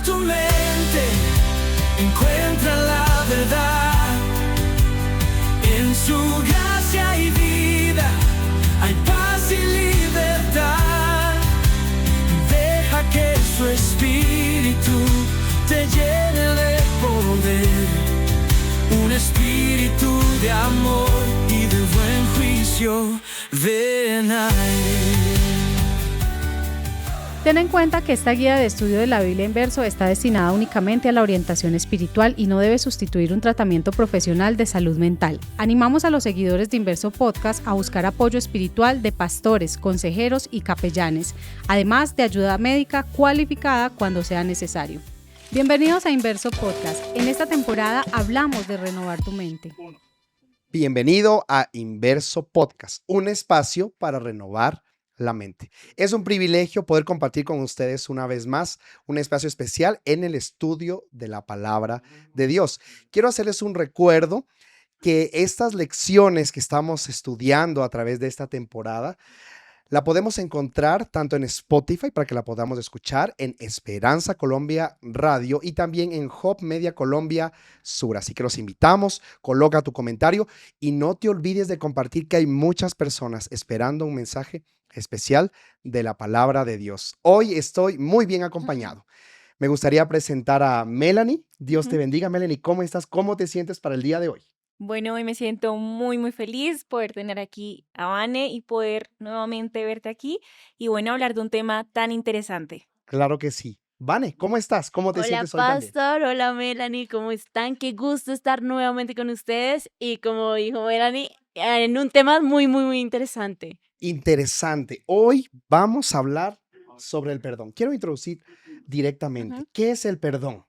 tu mente, encuentra la verdad. En su gracia y vida hay paz y libertad. Deja que su espíritu te llene de poder, un espíritu de amor y de buen juicio. Ven a él. Ten en cuenta que esta guía de estudio de la Biblia en verso está destinada únicamente a la orientación espiritual y no debe sustituir un tratamiento profesional de salud mental. Animamos a los seguidores de Inverso Podcast a buscar apoyo espiritual de pastores, consejeros y capellanes, además de ayuda médica cualificada cuando sea necesario. Bienvenidos a Inverso Podcast. En esta temporada hablamos de renovar tu mente. Bienvenido a Inverso Podcast, un espacio para renovar la mente. Es un privilegio poder compartir con ustedes una vez más un espacio especial en el estudio de la palabra de Dios. Quiero hacerles un recuerdo que estas lecciones que estamos estudiando a través de esta temporada la podemos encontrar tanto en Spotify para que la podamos escuchar, en Esperanza Colombia Radio y también en Hub Media Colombia Sur. Así que los invitamos, coloca tu comentario y no te olvides de compartir que hay muchas personas esperando un mensaje especial de la palabra de Dios. Hoy estoy muy bien acompañado. Me gustaría presentar a Melanie. Dios te bendiga, Melanie. ¿Cómo estás? ¿Cómo te sientes para el día de hoy? Bueno, hoy me siento muy feliz poder tener aquí a Vane y poder nuevamente verte aquí y bueno, hablar de un tema tan interesante. Claro que sí. Vane, ¿cómo estás? ¿Cómo te Hola, sientes hoy también? Pastor. Hola, Melanie. ¿Cómo están? Qué gusto estar nuevamente con ustedes y como dijo Melanie, en un tema muy interesante. Interesante. Hoy vamos a hablar sobre el perdón. Quiero introducir directamente. Ujú. ¿Qué es el perdón?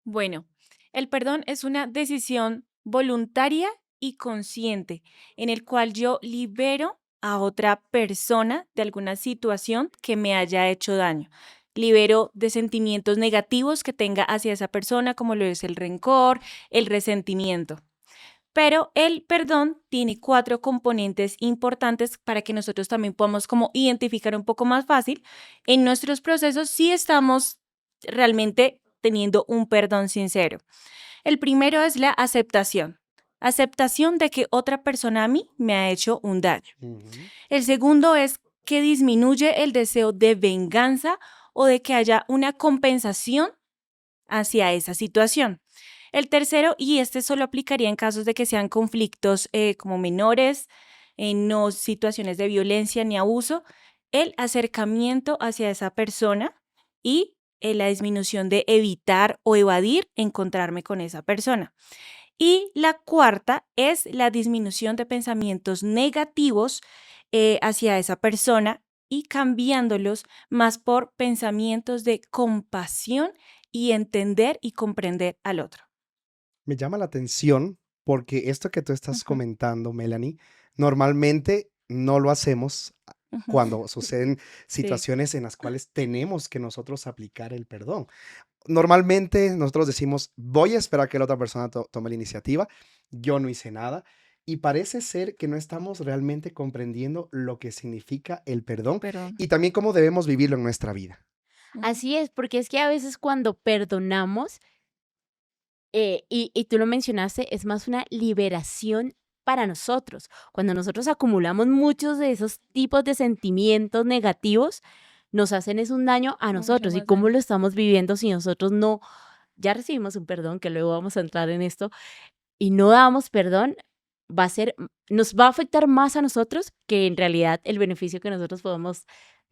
Bueno, el perdón es una decisión voluntaria y consciente en el cual yo libero a otra persona de alguna situación que me haya hecho daño. Libero de sentimientos negativos que tenga hacia esa persona, como lo es el rencor, el resentimiento. Pero el perdón tiene 4 componentes importantes para que nosotros también podamos como identificar un poco más fácil en nuestros procesos si estamos realmente teniendo un perdón sincero. El primero es la aceptación. Aceptación de que otra persona a mí me ha hecho un daño. Ujú. El segundo es que disminuye el deseo de venganza o de que haya una compensación hacia esa situación. El tercero, y este solo aplicaría en casos de que sean conflictos como menores, no situaciones de violencia ni abuso, el acercamiento hacia esa persona y la disminución de evitar o evadir encontrarme con esa persona. Y la cuarta es la disminución de pensamientos negativos hacia esa persona y cambiándolos más por pensamientos de compasión y entender y comprender al otro. Me llama la atención porque esto que tú estás Ujú, comentando, Melanie, normalmente no lo hacemos ujú. cuando suceden Sí. situaciones en las cuales tenemos que nosotros aplicar el perdón. Normalmente nosotros decimos, voy a esperar que la otra persona tome la iniciativa, yo no hice nada, y parece ser que no estamos realmente comprendiendo lo que significa el perdón Pero y también cómo debemos vivirlo en nuestra vida. ujú, Así es, porque es que a veces cuando perdonamos, y tú lo mencionaste, es más una liberación para nosotros. Cuando nosotros acumulamos muchos de esos tipos de sentimientos negativos, nos hacen es un daño a mucho nosotros. ¿Y más cómo daño. lo estamos viviendo si nosotros no, ya recibimos un perdón, que luego vamos a entrar en esto, y no damos perdón? Nos va a afectar más a nosotros que en realidad el beneficio que nosotros podemos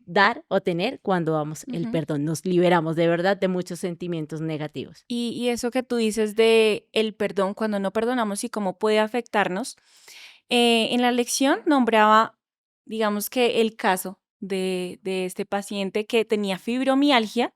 dar o tener cuando damos el Ujú. perdón. Nos liberamos de verdad de muchos sentimientos negativos. Y eso que tú dices de el perdón, cuando no perdonamos y cómo puede afectarnos, en la lección nombraba, digamos que el caso de este paciente que tenía fibromialgia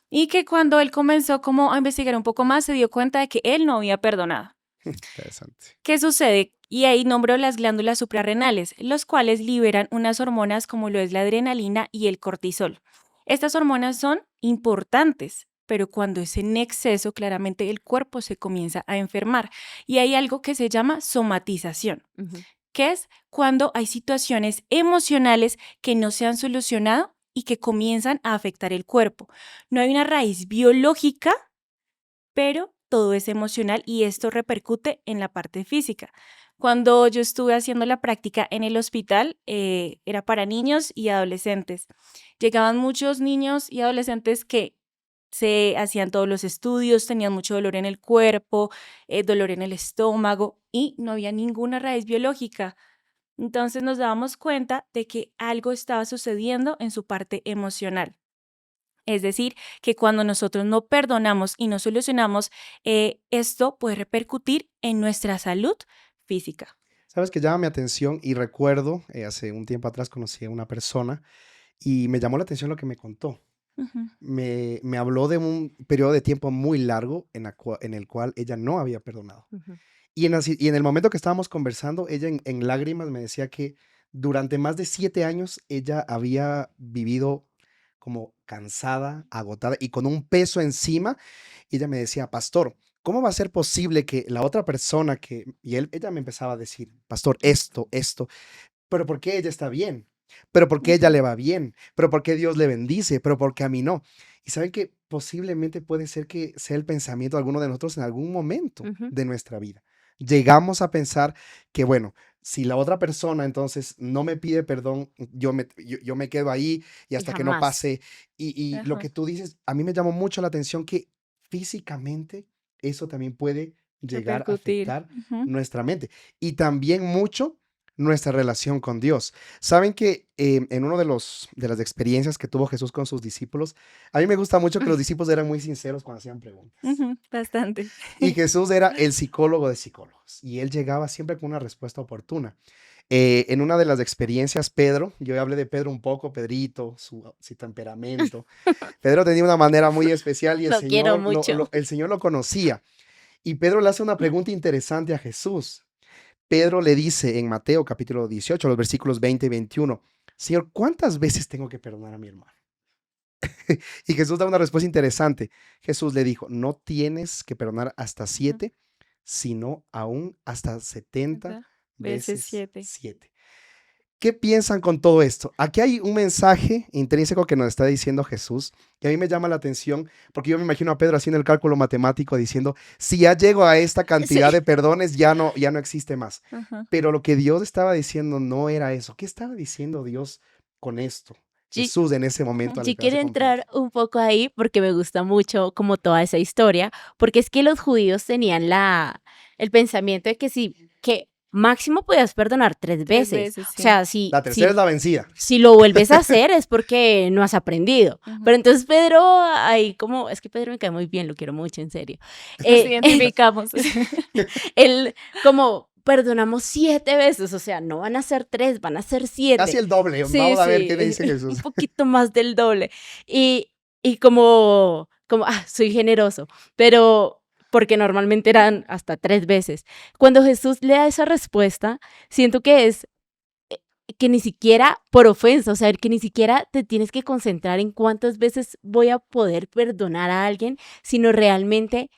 y que cuando él comenzó como a investigar un poco más se dio cuenta de que él no había perdonado. Interesante. ¿Qué sucede? Y ahí nombró las glándulas suprarrenales, los cuales liberan unas hormonas como lo es la adrenalina y el cortisol. Estas hormonas son importantes, pero cuando es en exceso, claramente el cuerpo se comienza a enfermar. Y hay algo que se llama somatización, Ujú. que es cuando hay situaciones emocionales que no se han solucionado y que comienzan a afectar el cuerpo. No hay una raíz biológica, pero todo es emocional y esto repercute en la parte física. Cuando yo estuve haciendo la práctica en el hospital, era para niños y adolescentes. Llegaban muchos niños y adolescentes que se hacían todos los estudios, tenían mucho dolor en el cuerpo, dolor en el estómago y no había ninguna raíz biológica. Entonces nos dábamos cuenta de que algo estaba sucediendo en su parte emocional. Es decir, que cuando nosotros no perdonamos y no solucionamos, esto puede repercutir en nuestra salud física. Sabes que llama mi atención y recuerdo, hace un tiempo atrás conocí a una persona y me llamó la atención lo que me contó. Ujú, Me habló de un periodo de tiempo muy largo en el cual ella no había perdonado. Ujú. Y en el momento que estábamos conversando, ella en lágrimas me decía que durante más de 7 años ella había vivido como cansada, agotada y con un peso encima. Y ella me decía, pastor, ¿cómo va a ser posible que la otra persona ella me empezaba a decir, pastor, esto, pero ¿por qué ella está bien? ¿Pero por qué ella ujú, le va bien? ¿Pero por qué Dios le bendice? ¿Pero por qué a mí no? Y saben que posiblemente puede ser que sea el pensamiento de alguno de nosotros en algún momento Ujú. de nuestra vida. Llegamos a pensar que, bueno, si la otra persona entonces no me pide perdón, yo me quedo ahí y Y hasta que no jamás. pase. Y lo ajá, que tú dices, a mí me llamó mucho la atención que físicamente eso también puede llegar a repercutir. afectar Ujú, nuestra mente y también mucho nuestra relación con Dios. Saben que en uno de las experiencias que tuvo Jesús con sus discípulos, a mí me gusta mucho que los discípulos eran muy sinceros cuando hacían preguntas. ujú, bastante. Y Jesús era el psicólogo de psicólogos y él llegaba siempre con una respuesta oportuna. En una de las experiencias, Pedro, yo hablé de Pedro un poco, Pedrito, su temperamento. Pedro tenía una manera muy especial y Lo quiero mucho. El Señor lo conocía. Y Pedro le hace una pregunta interesante a Jesús. Pedro le dice en Mateo capítulo 18, los versículos 20 y 21, Señor, ¿cuántas veces tengo que perdonar a mi hermano? Y Jesús da una respuesta interesante. Jesús le dijo, no tienes que perdonar hasta Ujú, 7, sino aún hasta 70 ¿verdad? Veces veces 7. 7. ¿Qué piensan con todo esto? Aquí hay un mensaje intrínseco que nos está diciendo Jesús, que a mí me llama la atención, porque yo me imagino a Pedro haciendo el cálculo matemático diciendo, si ya llego a esta cantidad Sí. de perdones, ya no existe más. Pero lo que Dios estaba diciendo no era eso. ¿Qué estaba diciendo Dios con esto? Sí, Jesús en ese momento al sí entrarse quiero con Pedro. entrar un poco ahí porque me gusta mucho como toda esa historia, porque es que los judíos tenían el pensamiento de que sí, que máximo podías perdonar 3 3 veces. veces, O sí. sea, La tercera es la vencida. si lo vuelves a hacer es porque no has aprendido. Ujú. Pero entonces Pedro, ahí como, es que Pedro me cae muy bien, lo quiero mucho, en serio. Nos Eh, identificamos. él como perdonamos 7 veces, o sea, no van a ser 3, van a ser Casi 7. el doble. Sí, Vamos a ver qué sí, dice un Jesús. poquito más del doble. Y como, soy generoso, pero porque normalmente eran hasta 3 veces. Cuando Jesús le da esa respuesta, siento que es que ni siquiera por ofensa, o sea, que ni siquiera te tienes que concentrar en cuántas veces voy a poder perdonar a alguien, sino realmente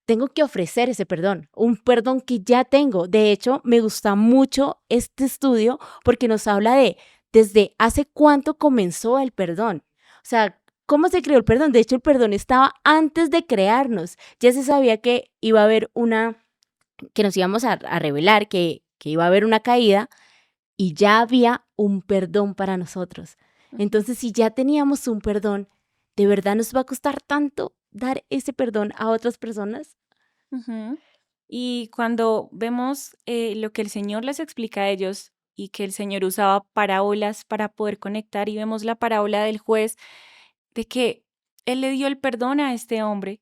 tengo que ofrecer ese perdón, un perdón que ya tengo. De hecho, me gusta mucho este estudio porque nos habla de desde hace cuánto comenzó el perdón. O sea, ¿cómo se creó el perdón? De hecho, el perdón estaba antes de crearnos. Ya se sabía que iba a haber que nos íbamos a revelar, que iba a haber una caída y ya había un perdón para nosotros. Entonces, si ya teníamos un perdón, ¿de verdad nos va a costar tanto dar ese perdón a otras personas? Ujú. Y cuando vemos lo que el Señor les explica a ellos y que el Señor usaba parábolas para poder conectar y vemos la parábola del juez de que Él le dio el perdón a este hombre,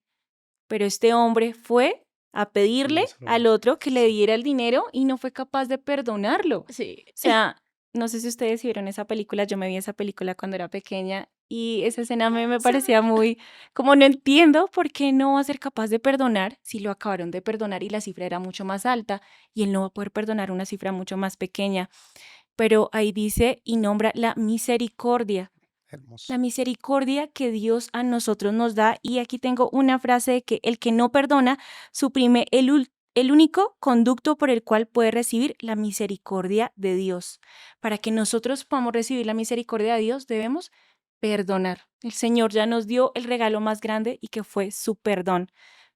pero este hombre fue a Y no pedirle se lo al dio. otro que le Sí. diera el dinero y no fue capaz de perdonarlo. O Sí. sea, no sé si ustedes vieron esa película, yo me vi esa película cuando era pequeña y esa escena a mí me parecía muy, como no entiendo por qué no va a ser capaz de perdonar si lo acabaron de perdonar y la cifra era mucho más alta y él no va a poder perdonar una cifra mucho más pequeña. Pero ahí dice y nombra la misericordia. Hermoso. La misericordia que Dios a nosotros nos da. Y aquí tengo una frase de que el que no perdona suprime el único conducto por el cual puede recibir la misericordia de Dios. Para que nosotros podamos recibir la misericordia de Dios, debemos perdonar. El Señor ya nos dio el regalo más grande y que fue su perdón.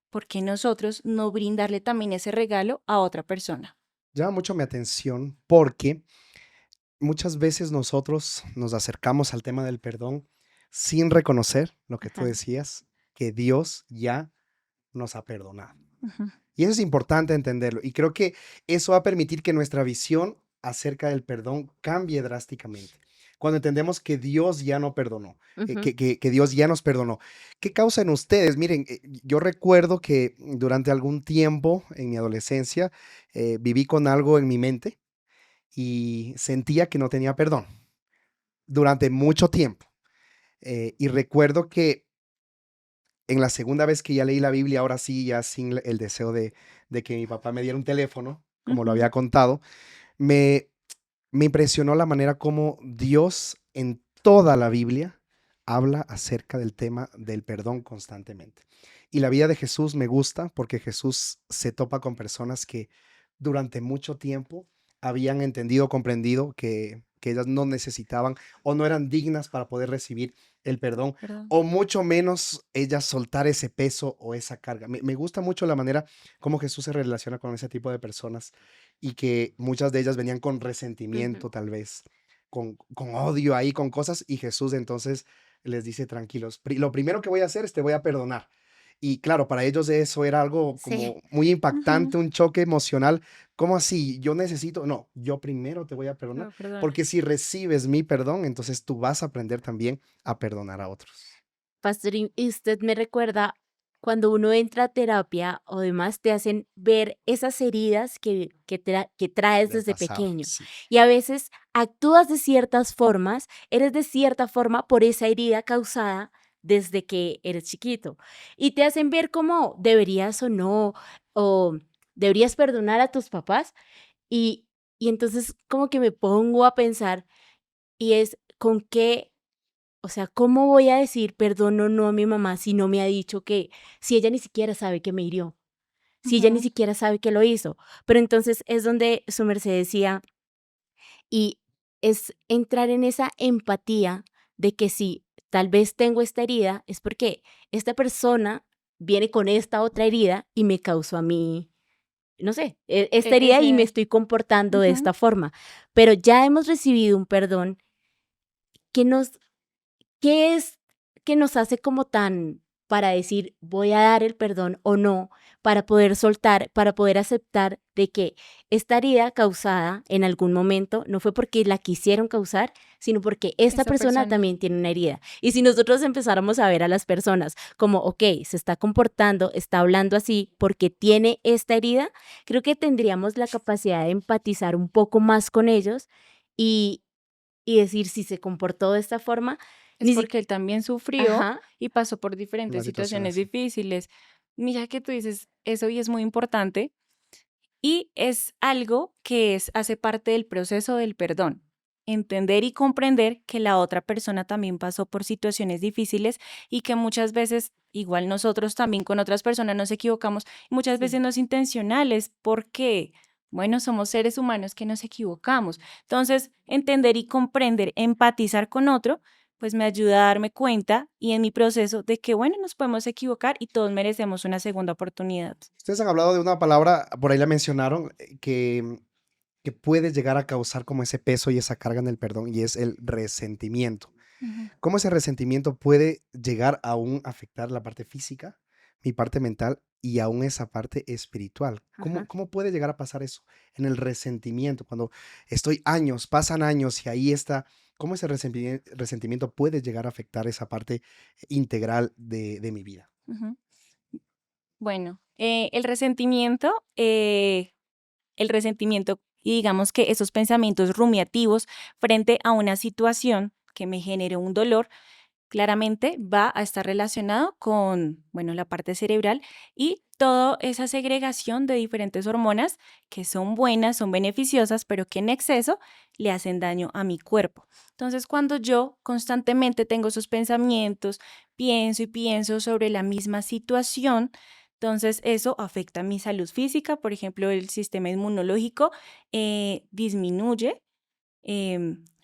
¿Por qué nosotros no brindarle también ese regalo a otra persona? Llama mucho mi atención porque muchas veces nosotros nos acercamos al tema del perdón sin reconocer lo que tú Ajá. decías, que Dios ya nos ha perdonado. Ujú. Y eso es importante entenderlo. Y creo que eso va a permitir que nuestra visión acerca del perdón cambie drásticamente. Cuando entendemos que Dios ya no perdonó, Ujú. que Dios ya nos perdonó. ¿Qué causa en ustedes? Miren, yo recuerdo que durante algún tiempo en mi adolescencia viví con algo en mi mente y sentía que no tenía perdón durante mucho tiempo. Y recuerdo que en la segunda vez que ya leí la Biblia, ahora sí, ya sin el deseo de que mi papá me diera un teléfono, como lo Ujú. había contado, me, me impresionó la manera como Dios en toda la Biblia habla acerca del tema del perdón constantemente. Y la vida de Jesús me gusta porque Jesús se topa con personas que durante mucho tiempo habían entendido, comprendido que ellas no necesitaban o no eran dignas para poder recibir el perdón Perdón. o mucho menos ellas soltar ese peso o esa carga. Me gusta mucho la manera como Jesús se relaciona con ese tipo de personas y que muchas de ellas venían con Ujú. resentimiento tal vez, con odio ahí, con cosas, y Jesús entonces les dice, tranquilos, lo primero que voy a hacer es te voy a perdonar. Y claro, para ellos eso era algo Sí. como muy Ujú. impactante, un choque emocional. ¿Cómo así? Yo necesito, no, yo primero te voy a perdonar, No, perdón. porque si recibes mi perdón, entonces tú vas a aprender también a perdonar a otros. Pastor, y usted me recuerda cuando uno entra a terapia o demás, te hacen ver esas heridas que traes Del desde pasado, pequeño. sí. Y a veces actúas de ciertas formas, eres de cierta forma por esa herida causada desde que eres chiquito. Y te hacen ver cómo deberías o no, o deberías perdonar a tus papás. Y, y entonces como que me pongo a pensar y es con qué, o sea, ¿cómo voy a decir perdón o no a mi mamá si no me ha dicho que, si ella ni siquiera sabe que me hirió, si ella ni Ujú. siquiera sabe que lo hizo? Pero entonces es donde su merced decía, y es entrar en esa empatía de que si tal vez tengo esta herida, es porque esta persona viene con esta otra herida y me causó a mí, no sé, esta herida y me Ese. estoy comportando de Ujú. esta forma. Pero ya hemos recibido un perdón que nos ¿qué es que nos hace como tan para decir voy a dar el perdón o no, para poder soltar, para poder aceptar de que esta herida causada en algún momento no fue porque la quisieron causar, sino porque esta Esa persona persona. también tiene una herida? Y si nosotros empezáramos a ver a las personas como, ok, se está comportando, está hablando así porque tiene esta herida, creo que tendríamos la capacidad de empatizar un poco más con ellos y, y decir si se comportó de esta forma, Es ni siquiera. porque él también sufrió Ajá, y pasó por Una diferentes situación situaciones así. difíciles. Mira que tú dices eso y es muy importante y es algo que hace parte del proceso del perdón. Entender y comprender que la otra persona también pasó por situaciones difíciles y que muchas veces, igual nosotros también con otras personas nos equivocamos, muchas sí. veces no es intencional, es porque, bueno, somos seres humanos que nos equivocamos. Entonces, entender y comprender, empatizar con otro, pues me ayuda a darme cuenta y en mi proceso de que, bueno, nos podemos equivocar y todos merecemos una segunda oportunidad. Ustedes han hablado de una palabra, por ahí la mencionaron, que puede llegar a causar como ese peso y esa carga en el perdón, y es el resentimiento. Ujú. ¿Cómo ese resentimiento puede llegar a aún afectar la parte física, mi parte mental y aún esa parte espiritual? ¿Cómo, Ajá. cómo puede llegar a pasar eso en el resentimiento? Cuando estoy años, pasan años y ahí está, ¿cómo ese resentimiento puede llegar a afectar esa parte integral de mi vida? Ujú. Bueno, el resentimiento y digamos que esos pensamientos rumiativos frente a una situación que me generó un dolor, claramente va a estar relacionado con, bueno, la parte cerebral y toda esa segregación de diferentes hormonas que son buenas, son beneficiosas, pero que en exceso le hacen daño a mi cuerpo. Entonces, cuando yo constantemente tengo esos pensamientos, pienso y pienso sobre la misma situación, Entonces, eso afecta mi salud física, por ejemplo, el sistema inmunológico disminuye,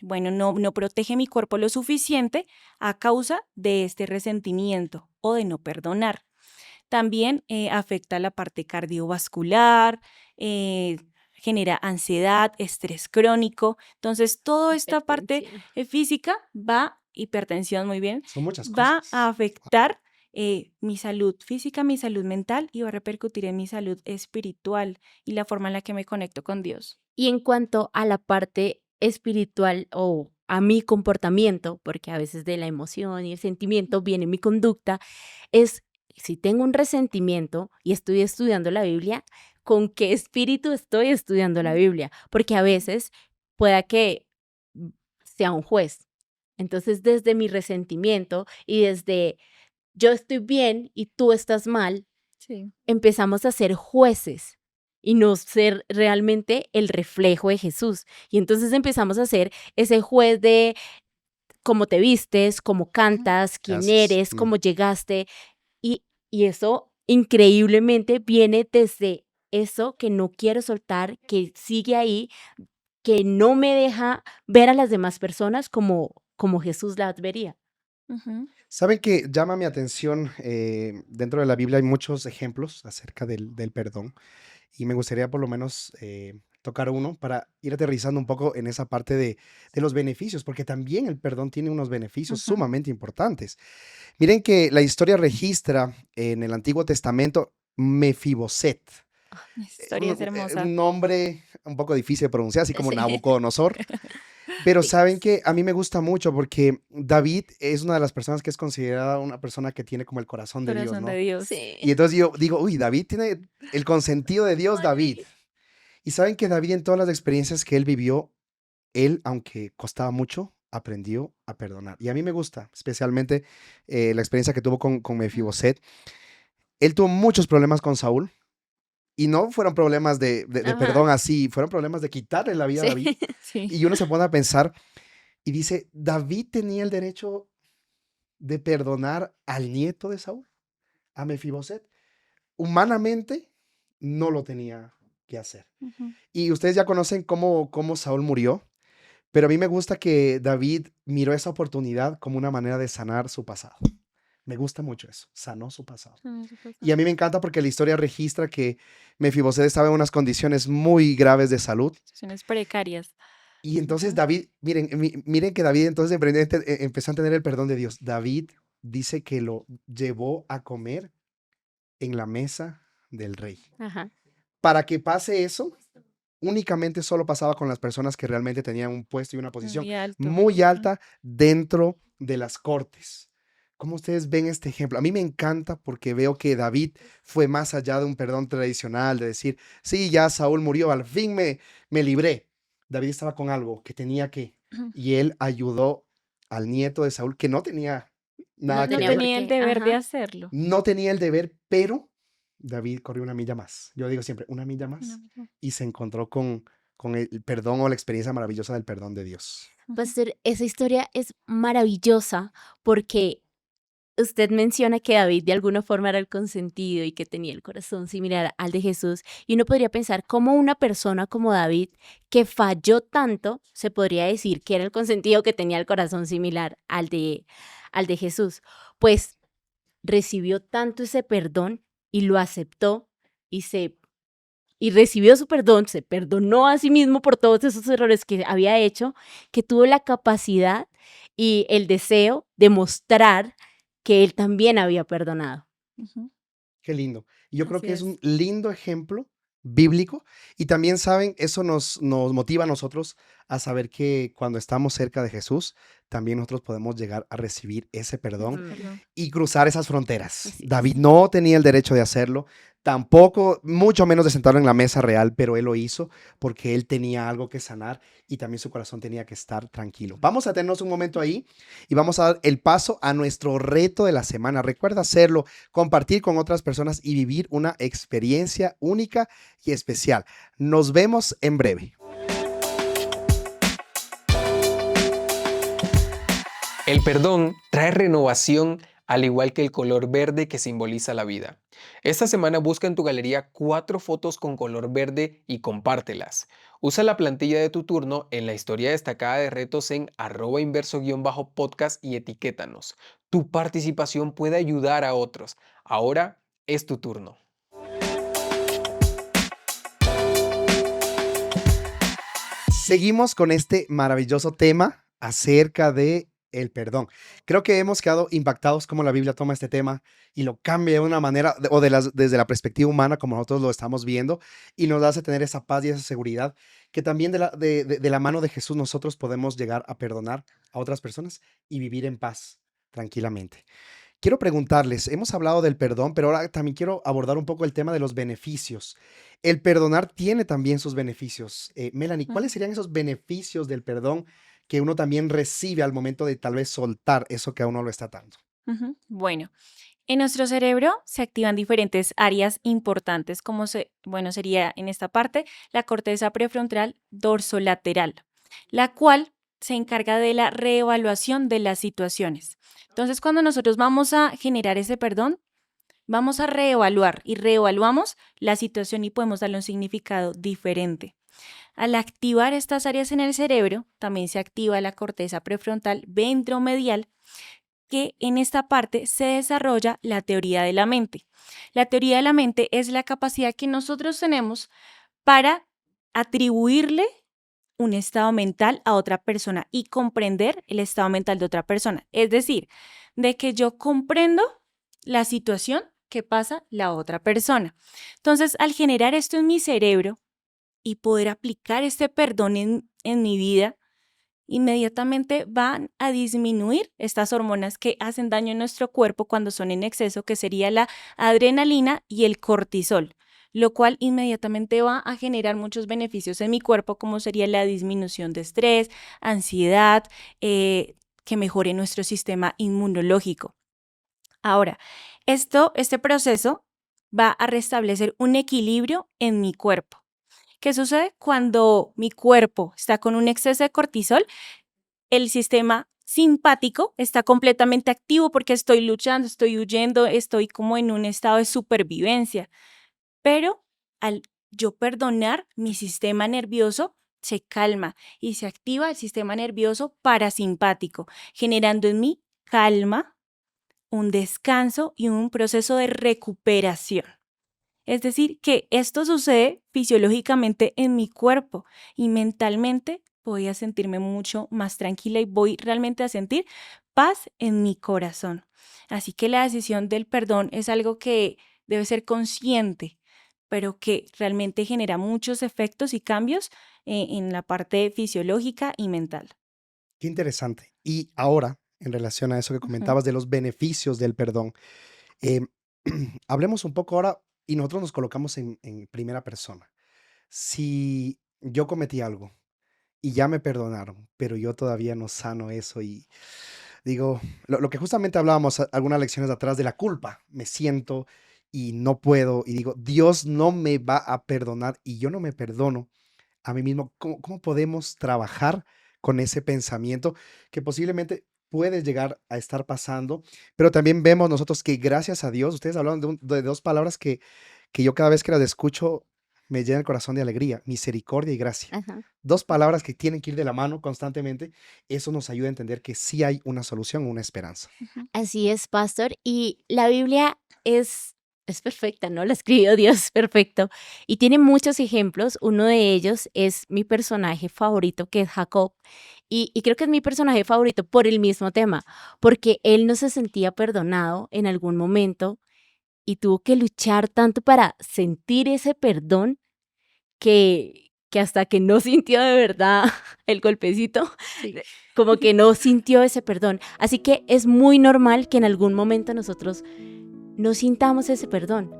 bueno, no protege mi cuerpo lo suficiente a causa de este resentimiento o de no perdonar. También afecta la parte cardiovascular, eh, genera ansiedad, estrés crónico. Entonces, toda esta parte Hipertensión. física hipertensión, muy bien, Son muchas va cosas. a afectar mi salud física, mi salud mental y va a repercutir en mi salud espiritual y la forma en la que me conecto con Dios. Y en cuanto a la parte espiritual o a mi comportamiento, porque a veces de la emoción y el sentimiento viene mi conducta, es si tengo un resentimiento y estoy estudiando la Biblia, ¿con qué espíritu estoy estudiando la Biblia? Porque a veces pueda que sea un juez. Entonces, desde mi resentimiento y desde yo estoy bien y tú estás mal, Sí. empezamos a ser jueces y no ser realmente el reflejo de Jesús. Y entonces empezamos a ser ese juez de cómo te vistes, cómo cantas, quién Gracias. eres, cómo llegaste. Y eso increíblemente viene desde eso que no quiero soltar, que sigue ahí, que no me deja ver a las demás personas como Jesús las vería. Ujú. Saben que llama mi atención, dentro de la Biblia hay muchos ejemplos acerca del perdón y me gustaría por lo menos tocar uno para ir aterrizando un poco en esa parte de los beneficios, porque también el perdón tiene unos beneficios Ujú. sumamente importantes. Miren que la historia registra en el Antiguo Testamento Mefiboset, La historia es hermosa. un nombre un poco difícil de pronunciar, así como Sí. Nabucodonosor. Pero Sí. saben que a mí me gusta mucho porque David es una de las personas que es considerada una persona que tiene como el corazón de Dios, Corazón de ¿no? Dios. Y Sí. entonces yo digo, uy, David tiene el consentido de Dios, David. Y saben que David en todas las experiencias que él vivió, él, aunque costaba mucho, aprendió a perdonar. Y a mí me gusta, especialmente la experiencia que tuvo con Mefiboset. Él tuvo muchos problemas con Saúl. Y no fueron problemas de Ajá. perdón así, fueron problemas de quitarle la vida a Sí. David. Sí. Y uno se pone a pensar y dice, David tenía el derecho de perdonar al nieto de Saúl, a Mefiboset. Humanamente no lo tenía que hacer. Ujú. Y ustedes ya conocen cómo Saúl murió, pero a mí me gusta que David miró esa oportunidad como una manera de sanar su pasado. Me gusta mucho eso, sanó su pasado. Y a mí me encanta porque la historia registra que Mefiboset estaba en unas condiciones muy graves de salud. Situaciones precarias. Y entonces Ujú. David, miren que David entonces empezó a tener el perdón de Dios. David dice que lo llevó a comer en la mesa del rey. Ajá. Para que pase eso, únicamente solo pasaba con las personas que realmente tenían un puesto y una posición Muy alto. muy Ujú. alta dentro de las cortes. ¿Cómo ustedes ven este ejemplo? A mí me encanta porque veo que David fue más allá de un perdón tradicional, de decir, sí, ya Saúl murió, al fin me libré. David estaba con algo que tenía que, y él ayudó al nieto de Saúl que no tenía No nada que No tenía por ver, tenía el qué. deber de Ajá. hacerlo. no tenía el deber, pero David corrió una milla más. Yo digo siempre, una milla Una más, misma. y se encontró con el perdón o la experiencia maravillosa del perdón de Dios. Ujú. Pastor, esa historia es maravillosa porque usted menciona que David de alguna forma era el consentido y que tenía el corazón similar al de Jesús. Y uno podría pensar cómo una persona como David, que falló tanto, se podría decir que era el consentido que tenía el corazón similar al de Jesús. Pues recibió tanto ese perdón y lo aceptó y y recibió su perdón, se perdonó a sí mismo por todos esos errores que había hecho, que tuvo la capacidad y el deseo de mostrar que él también había perdonado. Ujú. Qué lindo. Y yo creo Así que es es. un lindo ejemplo bíblico y también, ¿saben? Eso nos motiva a nosotros a saber que cuando estamos cerca de Jesús, también nosotros podemos llegar a recibir ese perdón Ujú. Perdón. y cruzar esas fronteras. Así es. David no tenía el derecho de hacerlo, tampoco, mucho menos de sentarlo en la mesa real, pero él lo hizo porque él tenía algo que sanar y también su corazón tenía que estar tranquilo. Vamos a tenernos un momento ahí y vamos a dar el paso a nuestro reto de la semana. Recuerda hacerlo, compartir con otras personas y vivir una experiencia única y especial. Nos vemos en breve. El perdón trae renovación al igual que el color verde que simboliza la vida. Esta semana busca en tu galería 4 fotos con color verde y compártelas. Usa la plantilla de tu turno en la historia destacada de retos en @inverso_podcast y etiquétanos. Tu participación puede ayudar a otros. Ahora es tu turno. Seguimos con este maravilloso tema acerca de el perdón. Creo que hemos quedado impactados cómo la Biblia toma este tema y lo cambia de una manera, desde la perspectiva humana, como nosotros lo estamos viendo, y nos hace tener esa paz y esa seguridad, que también de la mano de Jesús nosotros podemos llegar a perdonar a otras personas y vivir en paz tranquilamente. Quiero preguntarles, hemos hablado del perdón, pero ahora también quiero abordar un poco el tema de los beneficios. El perdonar tiene también sus beneficios. Melanie, ¿cuáles serían esos beneficios del perdón que uno también recibe al momento de tal vez soltar eso que a uno lo está atando? Bueno, en nuestro cerebro se activan diferentes áreas importantes, como sería en esta parte la corteza prefrontal dorsolateral, la cual se encarga de la reevaluación de las situaciones. Entonces, cuando nosotros vamos a generar ese perdón, vamos a reevaluar y reevaluamos la situación y podemos darle un significado diferente. Al activar estas áreas en el cerebro, también se activa la corteza prefrontal ventromedial, que en esta parte se desarrolla la teoría de la mente. La teoría de la mente es la capacidad que nosotros tenemos para atribuirle un estado mental a otra persona y comprender el estado mental de otra persona. Es decir, de que yo comprendo la situación que pasa la otra persona. Entonces, al generar esto en mi cerebro y poder aplicar este perdón en mi vida, inmediatamente van a disminuir estas hormonas que hacen daño en nuestro cuerpo cuando son en exceso, que sería la adrenalina y el cortisol, lo cual inmediatamente va a generar muchos beneficios en mi cuerpo, como sería la disminución de estrés, ansiedad, que mejore nuestro sistema inmunológico. Ahora, este proceso va a restablecer un equilibrio en mi cuerpo. ¿Qué sucede? Cuando mi cuerpo está con un exceso de cortisol, el sistema simpático está completamente activo porque estoy luchando, estoy huyendo, estoy como en un estado de supervivencia. Pero al yo perdonar, mi sistema nervioso se calma y se activa el sistema nervioso parasimpático, generando en mí calma, un descanso y un proceso de recuperación. Es decir, que esto sucede fisiológicamente en mi cuerpo y mentalmente voy a sentirme mucho más tranquila y voy realmente a sentir paz en mi corazón. Así que la decisión del perdón es algo que debe ser consciente, pero que realmente genera muchos efectos y cambios en la parte fisiológica y mental. Qué interesante. Y ahora, en relación a eso que Ujú. comentabas de los beneficios del perdón, em, hablemos un poco ahora y nosotros nos colocamos en primera persona. Si yo cometí algo y ya me perdonaron, pero yo todavía no sano eso y digo, lo que justamente hablábamos algunas lecciones atrás de la culpa, me siento y no puedo y digo, Dios no me va a perdonar y yo no me perdono a mí mismo. ¿Cómo podemos trabajar con ese pensamiento que posiblemente puede llegar a estar pasando? Pero también vemos nosotros que gracias a Dios, ustedes hablaron de dos palabras que yo cada vez que las escucho me llena el corazón de alegría: misericordia y gracia. Ajá. Dos palabras que tienen que ir de la mano constantemente. Eso nos ayuda a entender que sí hay una solución, una esperanza. Así es, pastor. Y la Biblia es perfecta, ¿no? La escribió Dios, perfecto. Y tiene muchos ejemplos. Uno de ellos es mi personaje favorito, que es Jacob. Y creo que es mi personaje favorito por el mismo tema, porque él no se sentía perdonado en algún momento y tuvo que luchar tanto para sentir ese perdón que hasta que no sintió de verdad el golpecito, como que no sintió ese perdón. Así que es muy normal que en algún momento nosotros no sintamos ese perdón,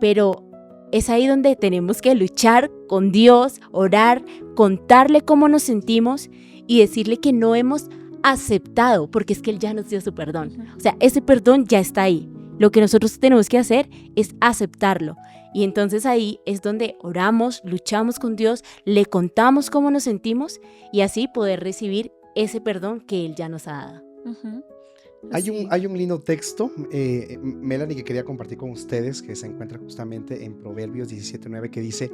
pero es ahí donde tenemos que luchar con Dios, orar, contarle cómo nos sentimos y decirle que no hemos aceptado, porque es que Él ya nos dio su perdón. O sea, ese perdón ya está ahí. Lo que nosotros tenemos que hacer es aceptarlo. Y entonces ahí es donde oramos, luchamos con Dios, le contamos cómo nos sentimos y así poder recibir ese perdón que Él ya nos ha dado. Ujú. Hay un lindo texto, Melanie, que quería compartir con ustedes, que se encuentra justamente en Proverbios 17:9, que dice: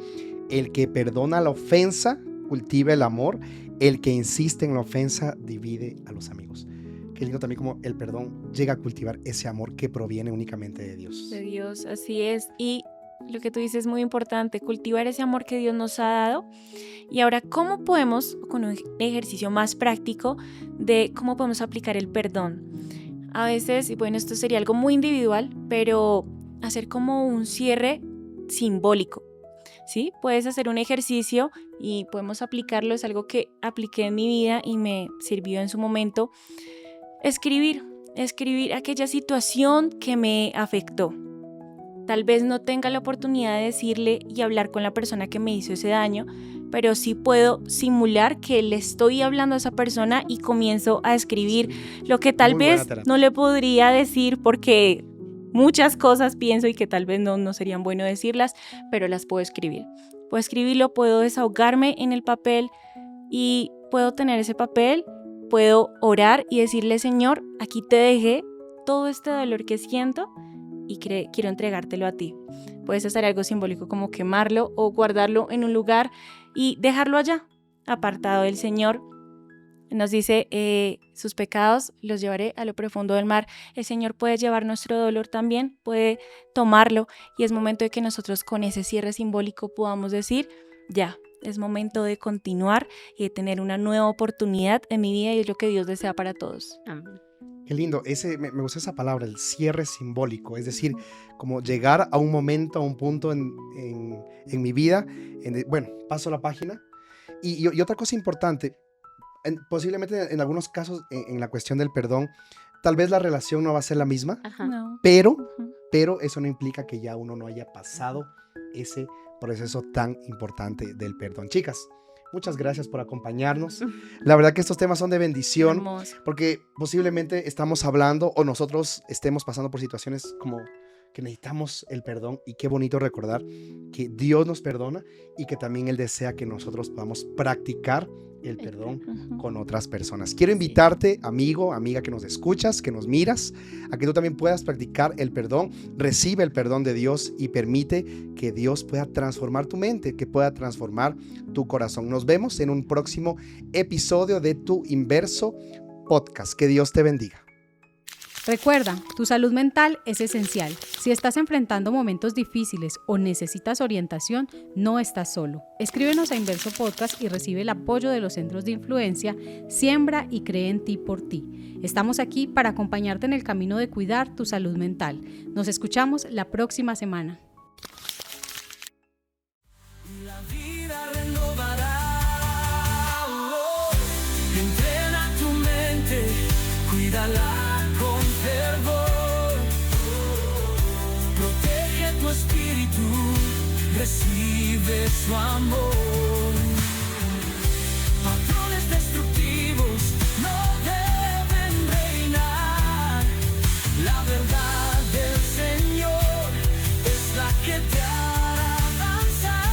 el que perdona la ofensa cultiva el amor, el que insiste en la ofensa divide a los amigos. Qué lindo también como el perdón llega a cultivar ese amor que proviene únicamente de Dios. De Dios, así es. Y lo que tú dices es muy importante, cultivar ese amor que Dios nos ha dado. Y ahora, ¿cómo podemos, con un ejercicio más práctico, de cómo podemos aplicar el perdón? A veces, y bueno, esto sería algo muy individual, pero hacer como un cierre simbólico, ¿sí? Puedes hacer un ejercicio y podemos aplicarlo, es algo que apliqué en mi vida y me sirvió en su momento. Escribir aquella situación que me afectó. Tal vez no tenga la oportunidad de decirle y hablar con la persona que me hizo ese daño, pero sí puedo simular que le estoy hablando a esa persona y comienzo a escribir lo que tal vez no le podría decir porque muchas cosas pienso y que tal vez no serían bueno decirlas, pero las puedo escribir. Puedo escribirlo, puedo desahogarme en el papel y puedo tener ese papel. Puedo orar y decirle: Señor, aquí te dejé todo este dolor que siento y quiero entregártelo a ti. Puedes hacer algo simbólico como quemarlo o guardarlo en un lugar y dejarlo allá, apartado del Señor. Nos dice, sus pecados los llevaré a lo profundo del mar. El Señor puede llevar nuestro dolor también, puede tomarlo, y es momento de que nosotros con ese cierre simbólico podamos decir: ya, es momento de continuar y de tener una nueva oportunidad en mi vida, y es lo que Dios desea para todos. Amén. Qué lindo, me gusta esa palabra, el cierre simbólico, es decir, como llegar a un momento, a un punto en mi vida, bueno, paso la página. Y otra cosa importante, posiblemente en algunos casos, en la cuestión del perdón, tal vez la relación no va a ser la misma, No. pero eso no implica que ya uno no haya pasado ese proceso tan importante del perdón. Chicas, muchas gracias por acompañarnos. La verdad que estos temas son de bendición, Hermoso. porque posiblemente estamos hablando o nosotros estemos pasando por situaciones como que necesitamos el perdón, y qué bonito recordar que Dios nos perdona y que también Él desea que nosotros podamos practicar el perdón con otras personas. Quiero invitarte, amigo, amiga que nos escuchas, que nos miras, a que tú también puedas practicar el perdón. Recibe el perdón de Dios y permite que Dios pueda transformar tu mente, que pueda transformar tu corazón. Nos vemos en un próximo episodio de Tu Inverso Podcast. Que Dios te bendiga. Recuerda, tu salud mental es esencial. Si estás enfrentando momentos difíciles o necesitas orientación, no estás solo. Escríbenos a Inverso Podcast y recibe el apoyo de los centros de influencia Siembra y Cree en Ti por Ti. Estamos aquí para acompañarte en el camino de cuidar tu salud mental. Nos escuchamos la próxima semana. La vida renovará. Entrena tu mente, cuídala con fervor. Protege tu espíritu, recibe su amor. Patrones destructivos no deben reinar. La verdad del Señor es la que te hará avanzar.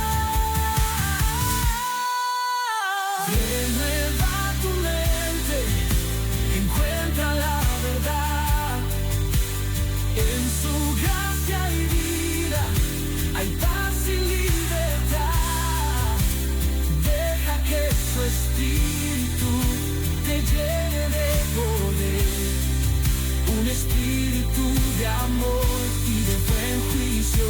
Renueva tu mente, encuentra la verdad. En su gracia y vida hay paz y libertad. Deja que su espíritu te llene de poder. Un espíritu de amor y de buen juicio.